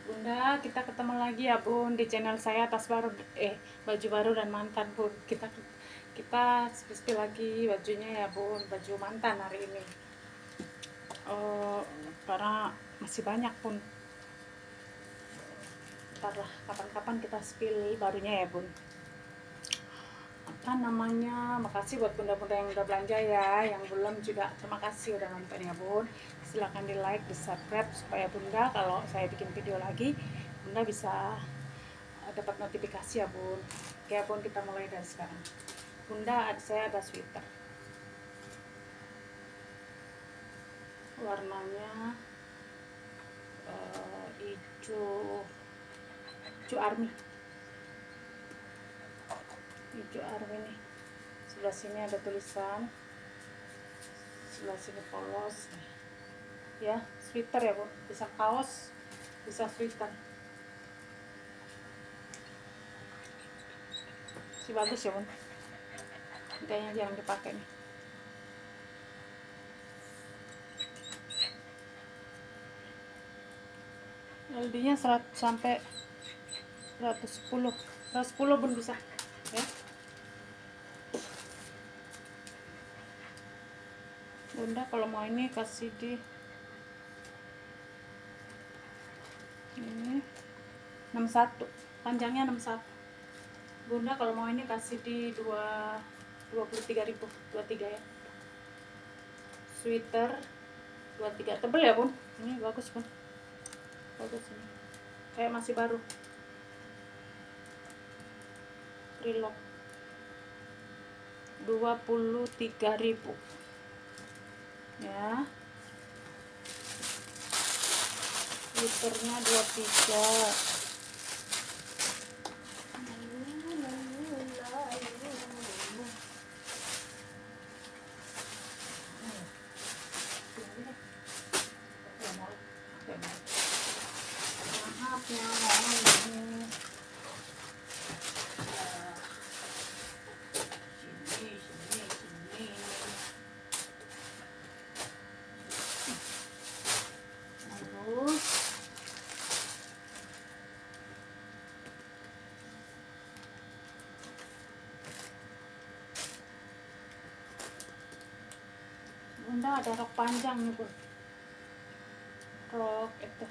Bunda, kita ketemu lagi ya Bun di channel saya tas baru baju baru dan mantan Bun. Kita spill lagi bajunya ya Bun, baju mantan hari ini. Karena masih banyak Bun. Ntar lah kapan-kapan kita spill barunya ya Bun. Apa namanya? Makasih buat bunda-bunda yang udah belanja ya, yang belum juga terima kasih udah nonton ya Bun. Silahkan di like, di subscribe supaya bunda kalau saya bikin video lagi bunda bisa dapat notifikasi ya Bun. Oke Bun, kita mulai dari sekarang. Bunda, saya ada sweater warnanya hijau army, hijau army nih. Sebelah sini ada tulisan, sebelah sini polos ya. Sweater ya Bun, bisa kaos bisa sweater, si bagus ya Bun. Kayaknya jarang dipakai nih. LD-nya 100 sampai 110 Bun bisa ya. Bunda kalau mau ini kasih di ini 61, panjangnya 61. Bunda kalau mau ini kasih di 23.000, 23 ya. Sweater 23, tebel ya Bun. Ini bagus Bun, bagus ini, kayak masih baru. Prelock 23.000 ya. Liternya 23. Maaf ya, sini. Terus Bunda ada rok panjang nih Bun, rok itu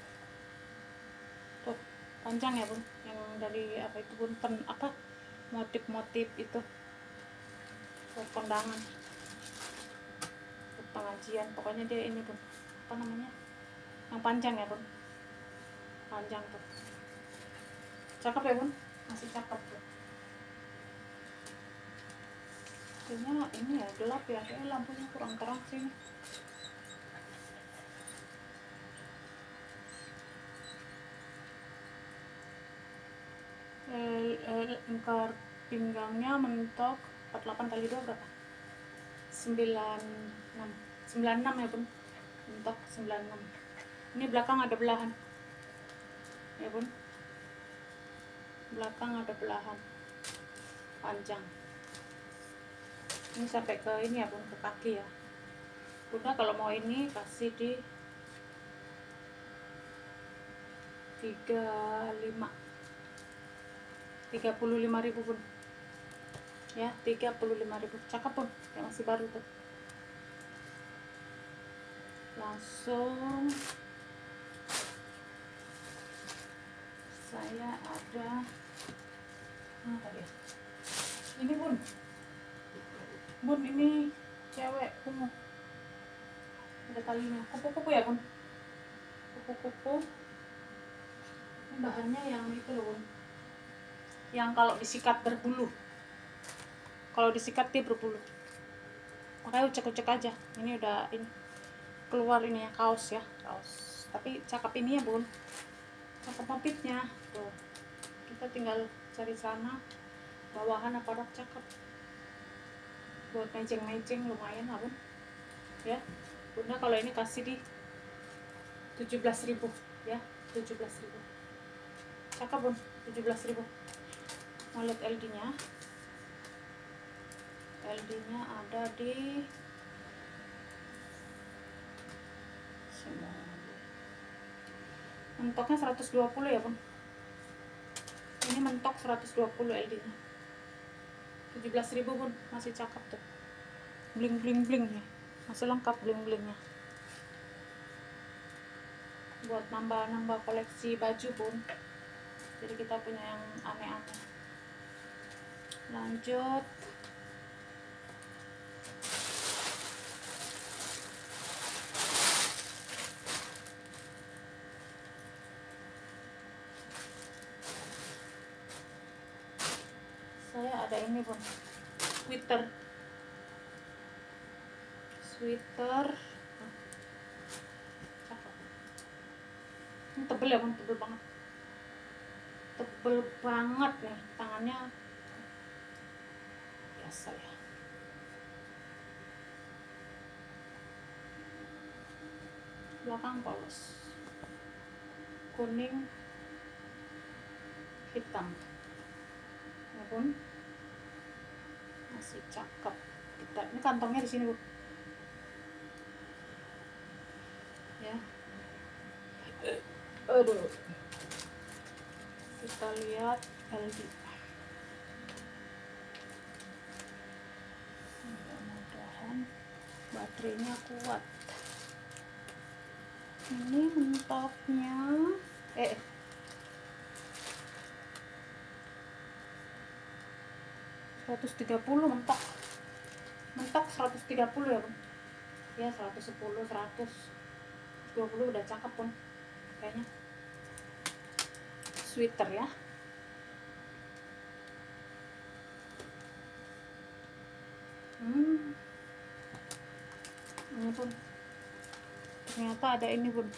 tuh panjang ya Bun, yang dari apa itu Bun, motif-motif itu buat kondangan, buat pengajian. Pokoknya dia ini Bun, apa namanya, yang panjang ya Bun, panjang tuh, cakep ya Bun, masih cakep tuh. Kayaknya ini ya gelap ya, kayaknya lampunya kurang terang sih. Lingkar pinggangnya mentok 48 kali 2 berapa? 96 ya Bun, mentok 96. Ini belakang ada belahan ya Bun, belakang ada belahan panjang. Ini sampai ke ini ya Bun, ke kaki ya. Bunda kalau mau ini kasih di 35.000 Bun ya, 35.000. Cakep Bun, yang masih baru tuh. Langsung saya ada tadi ya, ini Bun, ini cewek ungu, ada talinya, kupu-kupu ya Bun, kupu-kupu. Ini bahannya yang itu loh Bun, yang kalau disikat berbulu, kalau disikat dia berbulu, makanya ucek-ucek aja. Ini udah ini keluar ini ya, kaos ya, kaos, tapi cakep ini ya Bun, cakep motifnya tuh. Kita tinggal cari sana bawahan apa rok cakep buat meceng-meceng, lumayan lah Bun ya. Bunda kalau ini kasih di 17.000 ya, 17.000. Cakep Bun, 17.000. Mau lihat LD-nya? LD-nya ada di sini, mentoknya 120 ya bun. Ini mentok 120 LD nya 17.000 bun, masih cakep tuh, bling bling bling nih, masih lengkap bling blingnya buat nambah koleksi baju bun. Jadi kita punya yang aneh-aneh. Lanjut, saya ada ini bun, sweater cakep. Ini tebel ya bun, tebel banget nih, tangannya biasa ya. Belakang polos, kuning hitam ya bun, masih cakep. Ini kantongnya di sini bun ya. Aduh, kita lihat LD. Mudah-mudahan baterainya kuat. Ini mentoknya 130 mentok 130 ya bun ya. 110 120 udah cakep pun kayaknya. Sweater ya. Ini pun ternyata ada ini bun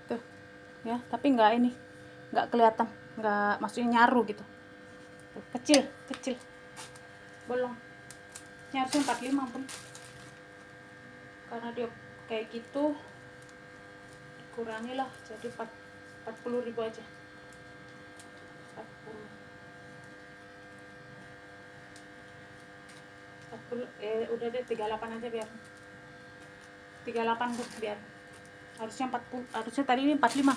tuh ya, tapi nggak kelihatan, nggak, maksudnya nyaru gitu tuh, kecil bolong. Ini harusnya 45 pun, karena dia kayak gitu dikurangi lah jadi 40.000 aja. 40 udah deh 38 aja biar 38 tuh biar. Harusnya 40, harusnya tadi ini 45,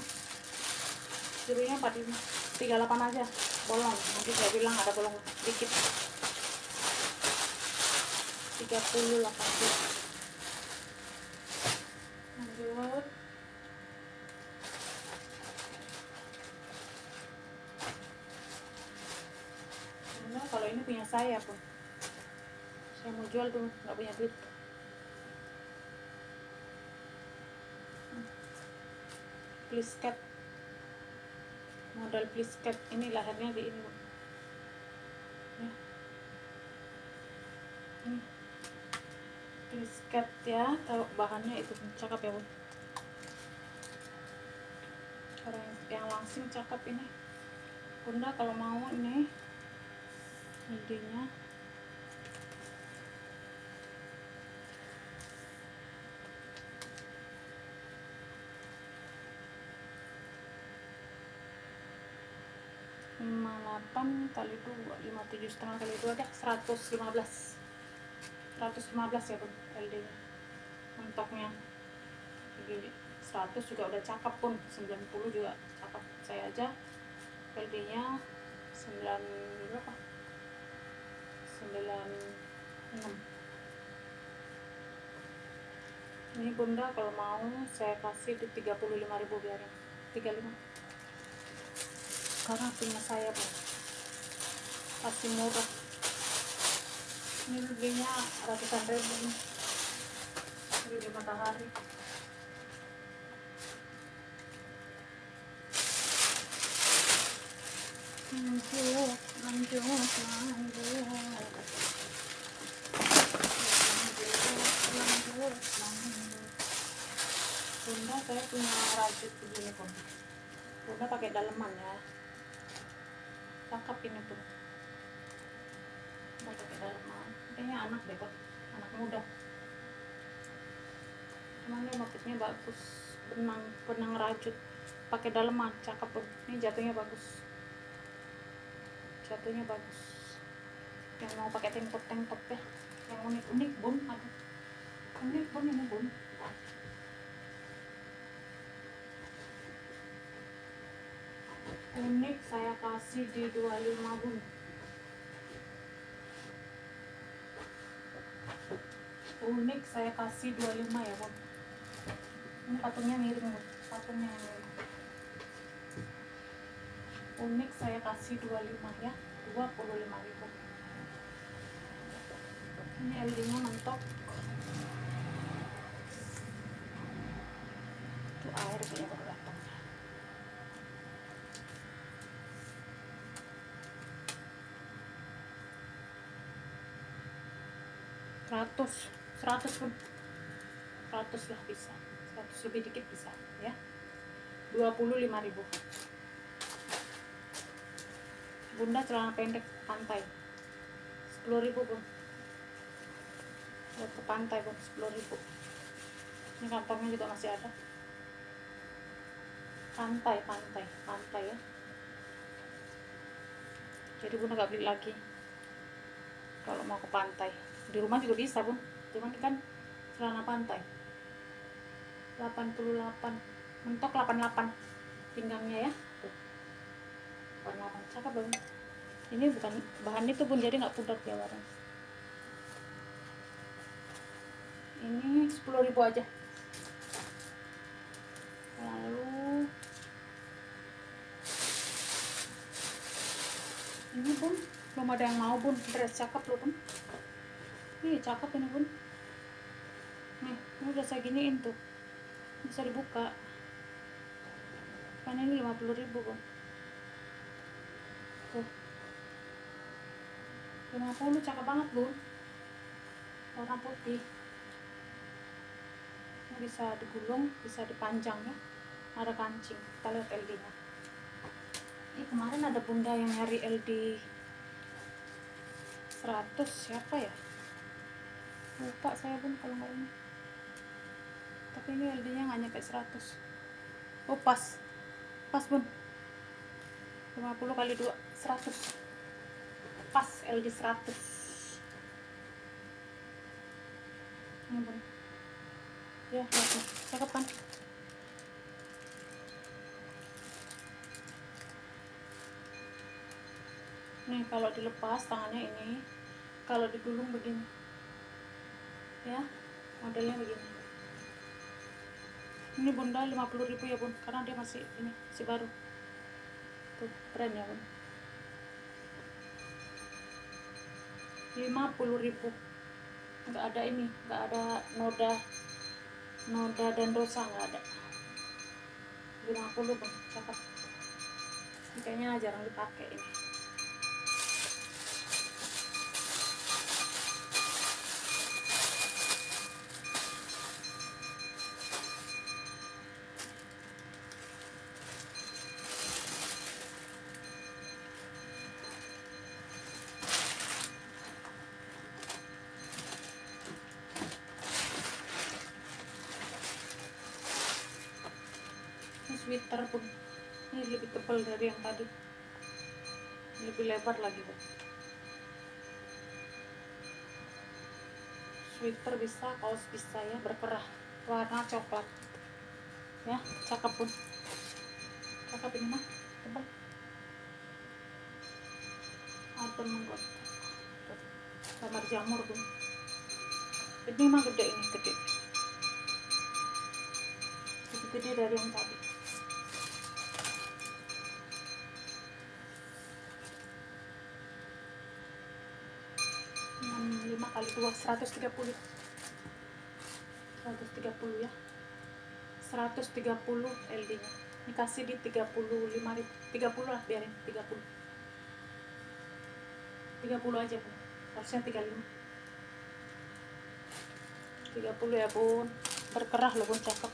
suruhnya 45, 38 aja bolong. Nanti saya bilang ada bolong dikit. 38. Lanjut, nah, kalau ini punya saya pun, saya mau jual tuh, nggak punya duit. Please cat, model please cat. Ini lehernya di ini ya. Ini please cat ya, tahu bahannya itu cakep ya bun. Orang yang langsing cakep ini bunda, kalau mau ini intinya. Delapan kali 2, 57,5 kali 2 deh, 115 ya bun LD nya. Mentoknya jadi 100 juga udah cakep pun, 90 juga cakep. Saya aja LD nya 9 berapa, 96. Ini bunda kalau mau saya kasih di 35.000 biarin 35, karena punya saya pun kasih murah. Ini belinya ratusan ribu nih, di Matahari. Lanjut. Bunda, saya punya rajut begini pun. Bunda pakai daleman ya, cakep ini tuh. Bunda pakai daleman, kayaknya anak deh kok, anak muda. Cuman dia motifnya bagus, benang rajut, pakai daleman, cakep pun. Ini jatuhnya bagus. Yang mau pakai tank top ya, yang unik bun, aduh unik bun ini bun. Unik saya kasih di 25 bun. Unik saya kasih 25 ya bun. Ini patungnya miring bun, patungnya yang miring. Unik saya kasih 25 ya, 25.000. Ini LD nya mentok. Itu air kayaknya baru datang. Seratus pun 100 lah bisa, 100 lebih dikit bisa ya. 25.000. Bunda celana pendek pantai 10.000 pun. Buat ke pantai pun 10.000. Ini kantongnya juga masih ada. Pantai ya. Jadi bunda gak beli lagi kalau mau ke pantai. Di rumah juga bisa bun, cuman kan celana pantai 88, mentok 88 pinggangnya ya. 88 cakep bun. Ini bukan bahan itu bun, jadi nggak pudar dia warna. Ini 10.000 aja. Lalu ini bun, belum ada yang mau bun, dress cakep loh bun. Ih cakep ini bun. Nih, ini udah saya giniin tuh, bisa dibuka. Kan ini 50.000 bun. Tuh 50, cakep banget bun, warna putih. Ini bisa digulung, bisa dipanjang ya, ada kancing. Kita lihat LD nya. Ini kemarin ada bunda yang nyari LD 100, siapa ya, lupa saya bun kalau nggak ini. Tapi ini LD nya nggak nyampe 100. Oh pas bun, 50 kali 2 100, pas LD 100. Ini bun ya, lihat nih, cakep kan. Nih kalau dilepas tangannya ini, kalau digulung begini ya, modelnya begini. Ini bunda 50.000 ya bun, karena dia masih ini, masih baru tuh, keren ya bun. 50.000, nggak ada ini, nggak ada noda dan dosa, nggak ada. 50 bun, cakep. Ini kayaknya jarang dipakai ini. Sweater pun ini lebih tebal dari yang tadi, lebih lebar lagi bun. Sweater bisa, kaos bisa ya, berkerah, warna coklat ya, cakep pun, cakep ini mah, tebal, adem buat kamar jamur pun. Ini mah gede, ini gede, lebih gede dari yang tadi. 5 kali 2 130 ya, 130 LD nya. Ini kasih di 35.000, 30 lah, biarin 30 aja bun, harusnya 30 ya bun, berkerah loh bun, cakep.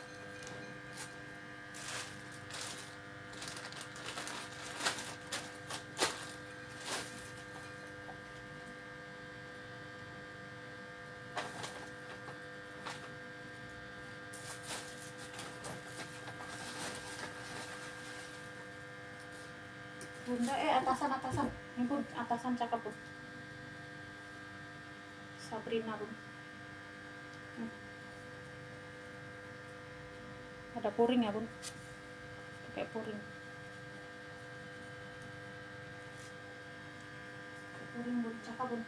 Bunda atasan ini bun, atasan cakep bun, Sabrina bun. Ada puring ya bun, pakai puring. Puring bun, cakep bun.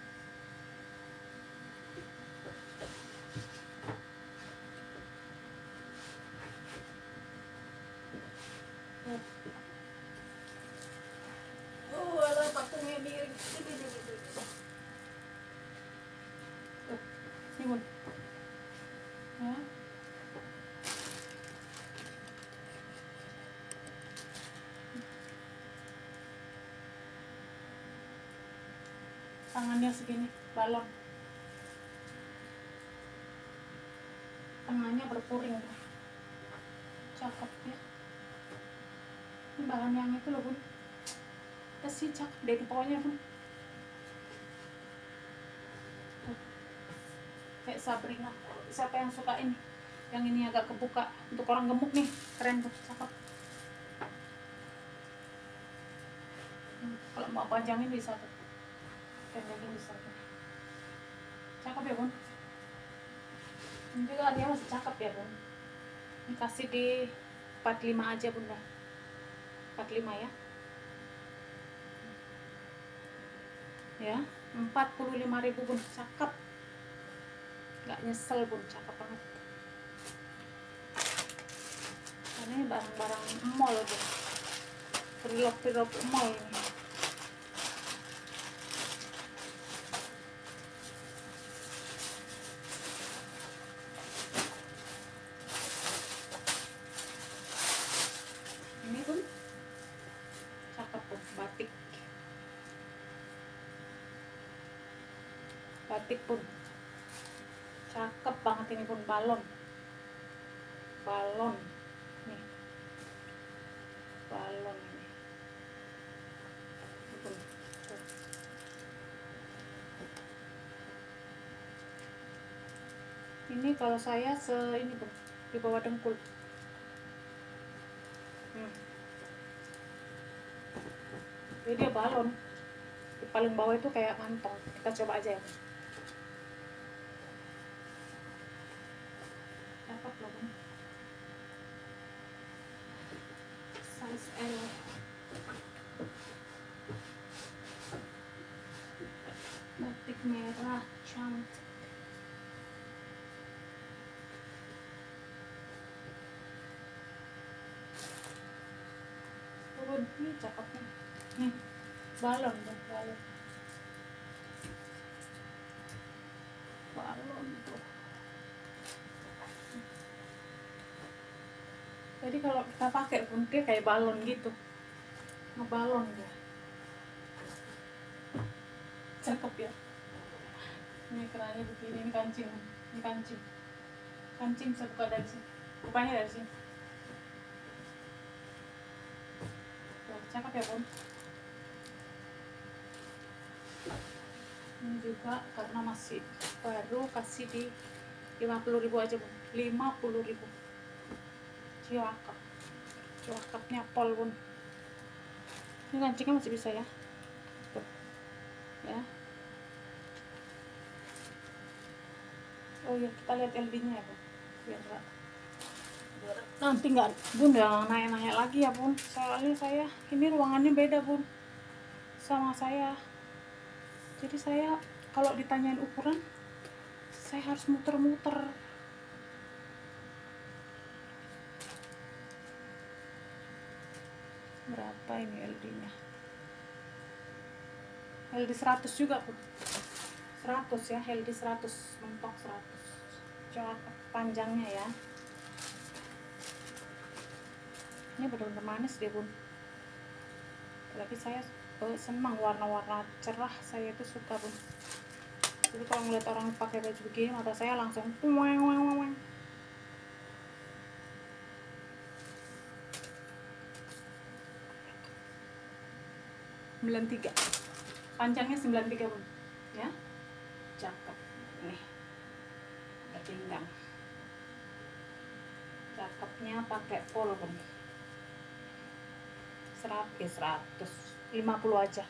Alah pakungnya miring. Tuh, sini bun. Ya. Tangannya segini, balon. Tengahnya berpuring. Cakep ya. Ini bahan yang itu loh bun. Kasih cakep deh pokoknya bun. Tuh. Kayak Sabrina. Siapa yang suka ini? Yang ini agak kebuka untuk orang gemuk nih, keren tuh, cakep. Kalau mau panjangin bisa tuh, pendengin bisa tuh. Cakep ya bun. Ini juga dia masih cakep ya bun. Ini kasih di 45 aja bunda. 45 ya. Ya, 45.000 bun, cakep. Gak nyesel bun, cakep banget. Karena ini barang-barang mall bun. Pilok-pilok mall ini. Ini pun cakep pun, batik. Batik pun cakep banget ini pun, balon. Balon. Nih. Balon ini. Ini pun. Tuh. Ini kalau saya ini pun di bawah dengkul. Jadi dia balon. Di paling bawah itu kayak kantong. Kita coba aja ya. Cakep loh bun. Size L. Batik merah cantik. Turun nih cakepnya. Nih balon tuh, balon. Balon tuh. Jadi kalau kita pakai pun dia kayak balon gitu, ngebalon dia. Cakep ya. Ini kerannya begini, ini kancing, ini kancing. Kancing saya buka dari sini, bukanya dari sini. Tuh, cakep ya bun. Ini juga karena masih baru, kasih di 50.000 aja bun, 50.000. Cakep, cakepnya pol bun. Ini kancingnya masih bisa ya. Tuh, ya. Oh iya, kita lihat LD-nya ya bun, biar nanti nggak bun jangan nanya-nanya lagi ya bun. Soalnya saya ini ruangannya beda bun sama saya. Jadi saya kalau ditanyain ukuran, saya harus muter-muter. Berapa ini LD-nya? LD 100 juga pun. 100 ya, LD 100, mentok 100. Coba panjangnya ya. Ini benar-benar manis deh bun. Tapi saya senang warna-warna cerah, saya itu suka bun. Jadi kalau ngeliat orang pakai baju begini, mata saya langsung weng weng weng. (93) panjangnya 93 bun ya, cakep nih, ada pinggang, cakepnya pakai pol bun. 150 aja.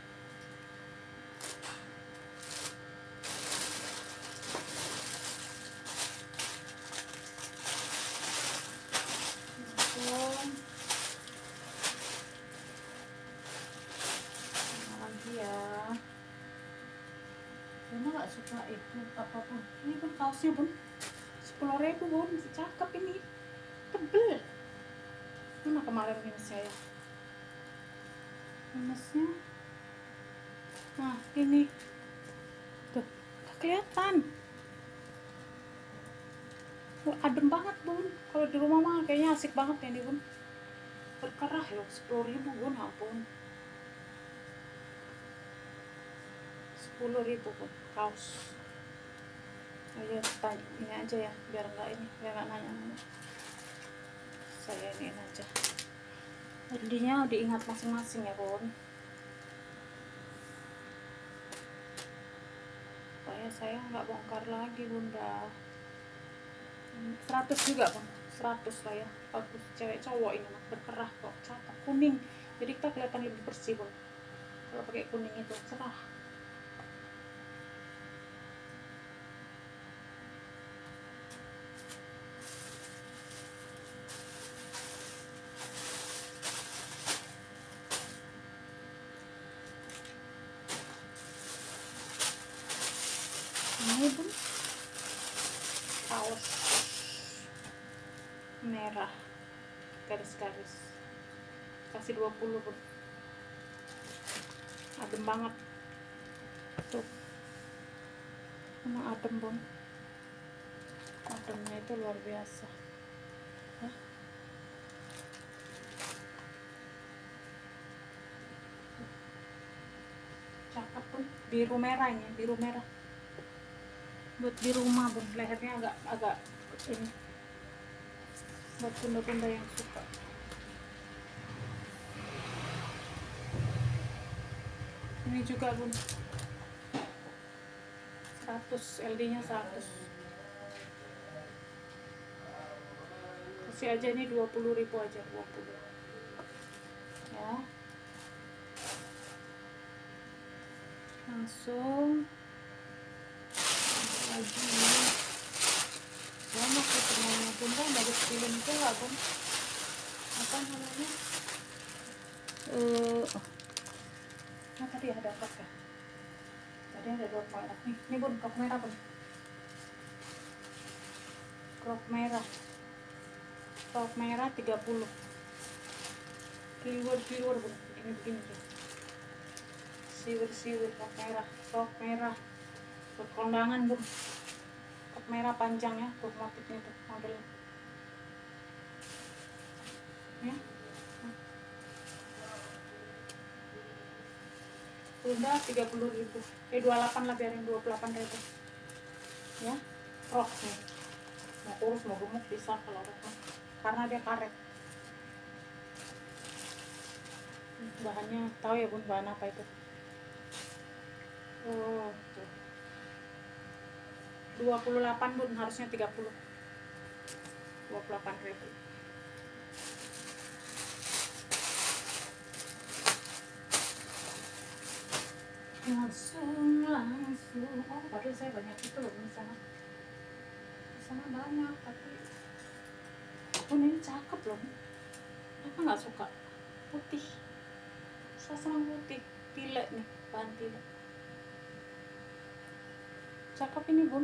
Lagi ya, suka itu apapun. Ini pun kaosnya bun 10.000 bun, masih cakep ini, tebel. Mana kemarin minusnya ya? Minusnya, nah ini tuh gak kelihatan. Adem banget bun. Kalau di rumah mah kayaknya asik banget ya nih bun. Berkerah ya 10.000 bun, ampun. 10.000 bun kaos. Ayo tanya ini aja ya, biar nggak nanya. Saya ini aja. Jadinya diingat masing-masing ya bun. Supaya saya nggak bongkar lagi bunda. 100 juga bun, 100 lah ya. Bagus, cewek cowok ini mah berkerah kok, cakep, kuning. Jadi kita kelihatan lebih bersih bun. Kalau pakai kuning itu cerah. Ini bun kaos merah garis-garis, kasih 20 bun, adem banget tuh, emang adem bun, ademnya itu luar biasa. Hah? Cakep bun, biru merah ini, biru merah buat di rumah bun, lehernya agak ini buat bunda-bunda yang suka. Ini juga bun 100, LD nya 100, kasih aja ini 20.000 aja, 20 ya. Langsung lagi banyak ya semuanya bunda, bagus film itu lah bun, apa namanya tadi ada apa ya, tadi ada rok merah nih, ini bun rok merah bun, rok merah 30, silver bun, ini begini tuh, silver rok merah buat kondangan bun, rok merah panjang ya, tuh motifnya tuh modelnya ya. Bunda 30.000, 28 lah, biarin 28.000 ya. Rok nih, mau kurus mau gemuk bisa kalau rok, karena dia karet. Bahannya tahu ya bun, bahan apa itu? Oh tuh 28 bun, harusnya 30, 28.000. Langsung oh padahal saya banyak itu loh di sana banyak, tapi ini cakep loh, apa nggak suka putih, suasana putih, tile nih, bahan tile cakep ini bun,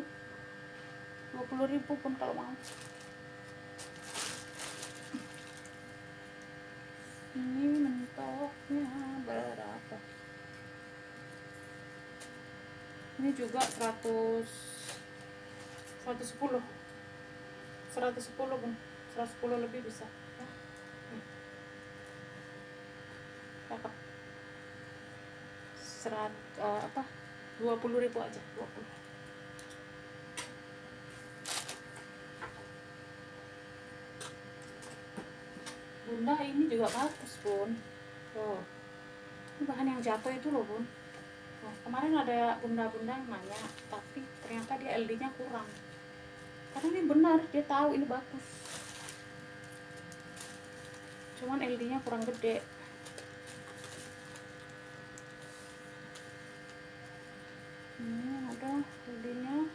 20.000 pun kalau mau. Ini mentoknya berapa? Ini juga 110 bun, 110 lebih bisa ya. Cakep, 20.000 aja, 20. Bunda ini juga bagus bun, tuh ini bahan yang jatuh itu loh bun. Nah, kemarin ada bunda-bunda yang nanya, tapi ternyata dia LD nya kurang, karena ini benar, dia tahu ini bagus, cuman LD nya kurang gede. Ini ada LD nya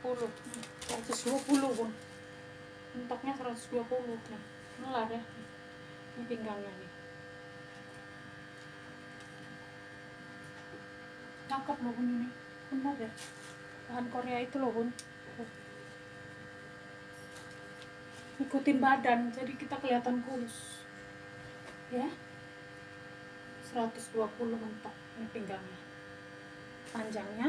60, 120 bun, mentoknya 120 nih, melar ya, ini pinggangnya nih. Cakep loh bun ini, benar ya, bahan Korea itu loh bun. Ikutin badan jadi kita kelihatan kurus ya. 120 mentok ini pinggangnya, panjangnya.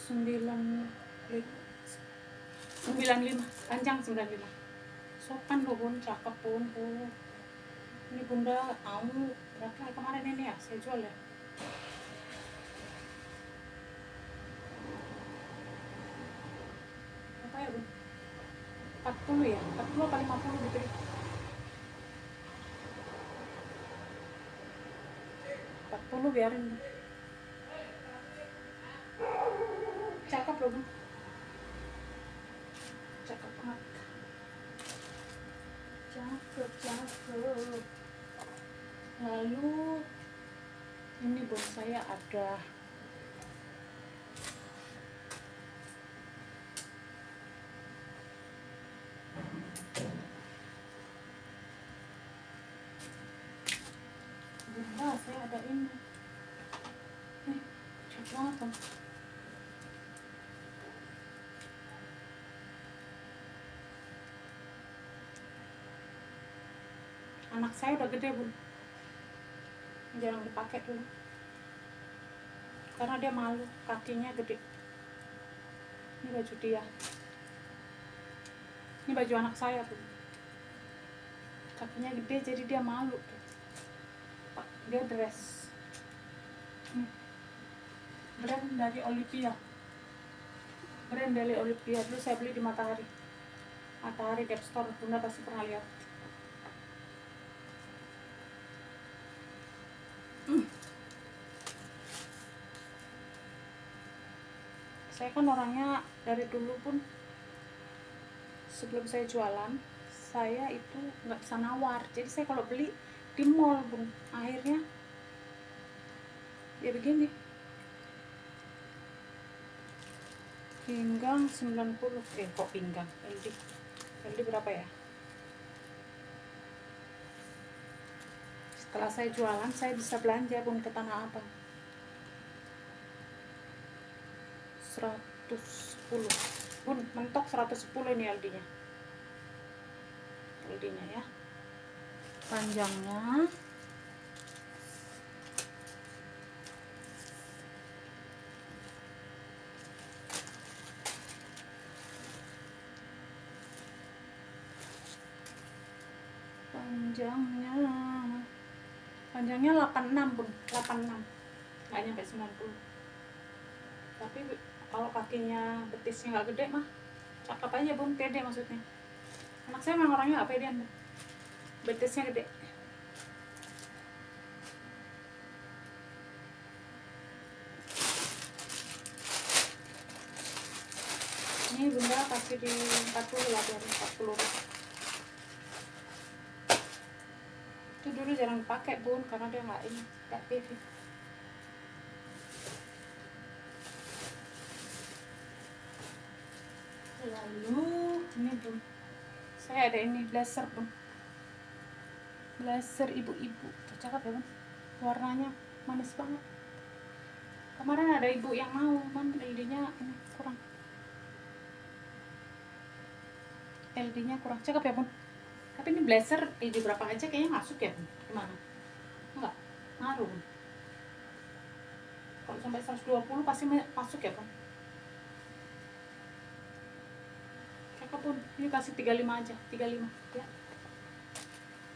Sembilan 95, panjang 95. Sopan loh bun, cakep bun. Oh, ini bunda mau berapa ya kemarin ini ya saya jual ya. Berapa ya bun? 40 ya, 40 apa 50 gitu ya. 40 biarin bun. Cakep loh bun, cakep banget, cakep. Lalu ini bun saya ada bunda, saya ada ini cakep banget bun. Anak saya udah gede bun, jarang dipakai dulu karena dia malu, kakinya gede. Ini baju dia, ini baju anak saya bun, kakinya gede jadi dia malu, dia dress. Brand dari Olivia, dulu saya beli di Matahari Dep Store, bunda pasti pernah lihat. Saya kan orangnya dari dulu pun, sebelum saya jualan, saya itu nggak bisa nawar. Jadi saya kalau beli di mall bun, akhirnya ya begini. Pinggang 90, kok pinggang, LD berapa ya? Setelah saya jualan, saya bisa belanja bun ke Tanah Abang. 110 bun, mentok 110 ini LD-nya ya. Panjangnya panjangnya 86 bun, 86, nggak nyampe 90. Tapi kalau kakinya betisnya nggak gede mah cakep aja bun, pede maksudnya. Anak saya memang orangnya nggak pedean, betisnya gede. Ini bunda kasih di 40 lah, biar 40. Itu dulu jarang dipakai bun karena dia nggak pede. Lalu ini bun, saya ada ini blazer bun, blazer ibu-ibu, cakep ya bun, warnanya manis banget. Kemarin ada ibu yang mau, LD-nya ini kurang, cakep ya bun. Tapi ini blazer LD berapa aja kayaknya masuk ya bun, gimana? Enggak, ngaruh bun. Kalau sampai 120 pasti masuk ya bun. Cakep bun, ini kasih 35 aja, 35 ya.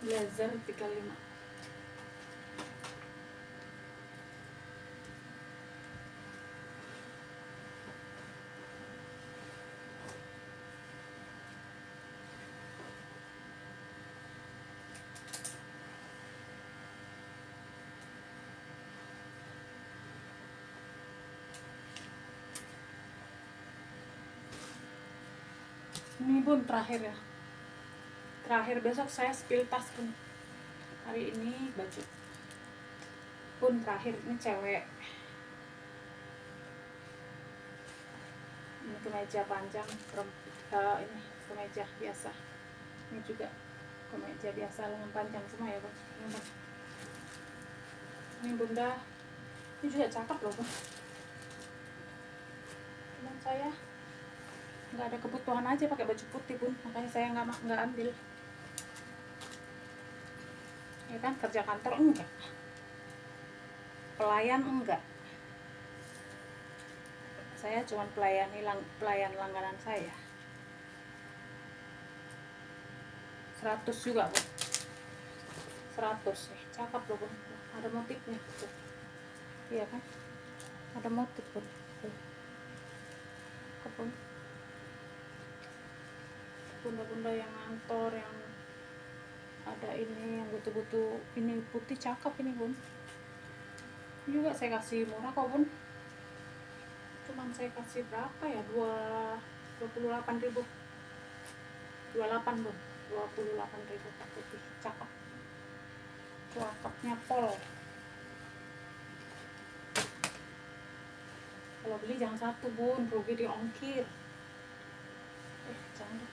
Blazer 35. Ini bun terakhir ya, besok saya spill tas bun. Hari ini baju bun terakhir, ini cewek kemeja panjang, ini kemeja biasa, ini juga kemeja biasa lengan panjang semua ya Bun. Ini Bunda, ini juga cakep loh Bun. Cuman saya nggak ada kebutuhan aja pakai baju putih Bun, makanya saya nggak ambil. Ya kan, kerja kantor enggak, pelayan enggak, saya cuma pelayan langganan saya. 100 juga Bun, 100 nih, cakep loh Bun, ada motifnya tuh. Iya kan, ada motif Bun, Bun. Bunda-bunda yang ngantor, yang ada ini, yang butuh-butuh ini putih, cakep ini Bun. Ini juga saya kasih murah kok Bun, cuman saya kasih berapa ya, 28.000, 28 Bun, 28.000 putih, cakep, cakepnya pol. Kalau beli jangan satu Bun, rugi di ongkir. Jangan deh,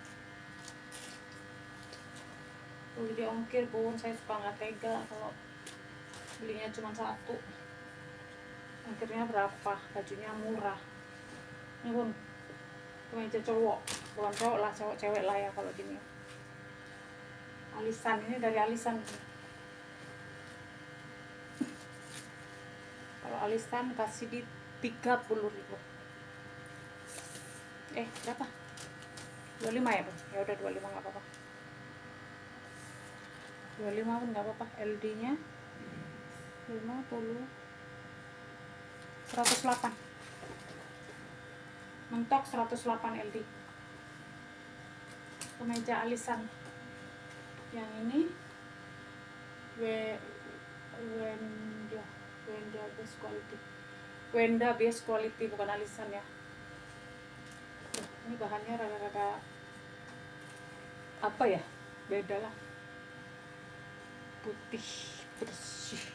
rugi di ongkir Bun, saya suka nggak tega kalau belinya cuma satu. Ongkirnya berapa, bajunya murah. Ini Bun, kemeja cowok, bukan cowok lah, cewek lah ya kalau gini. Alisan, ini dari Alisan. Kalau Alisan kasih di 30.000. Berapa? 25 ya Bun? Ya udah 25 nggak apa-apa. 25 pun nggak apa-apa. LD nya 50, 108, mentok 108 LD. Kemeja Alisan yang ini Wenda best quality, bukan Alisan ya. Ini bahannya rada-rada apa ya, beda lah, putih bersih.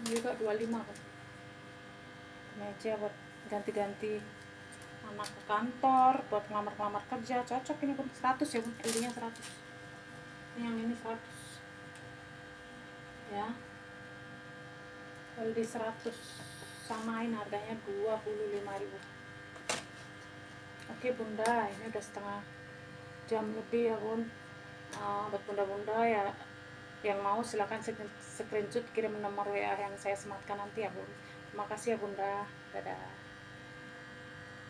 Ini juga 25 kan, meja buat ganti-ganti anak ke kantor, buat ngelamar-ngelamar kerja, cocok ini Bun. 100 ya Bun, LD nya 100. Ini yang ini 100 ya, LD 100, samain harganya 25.000. Oke Bunda, ini udah setengah jam lebih ya Bun. Buat bunda-bunda ya yang mau silakan screenshot, kirim nomor WA yang saya sematkan nanti ya Bun. Terima kasih ya Bunda, dadah.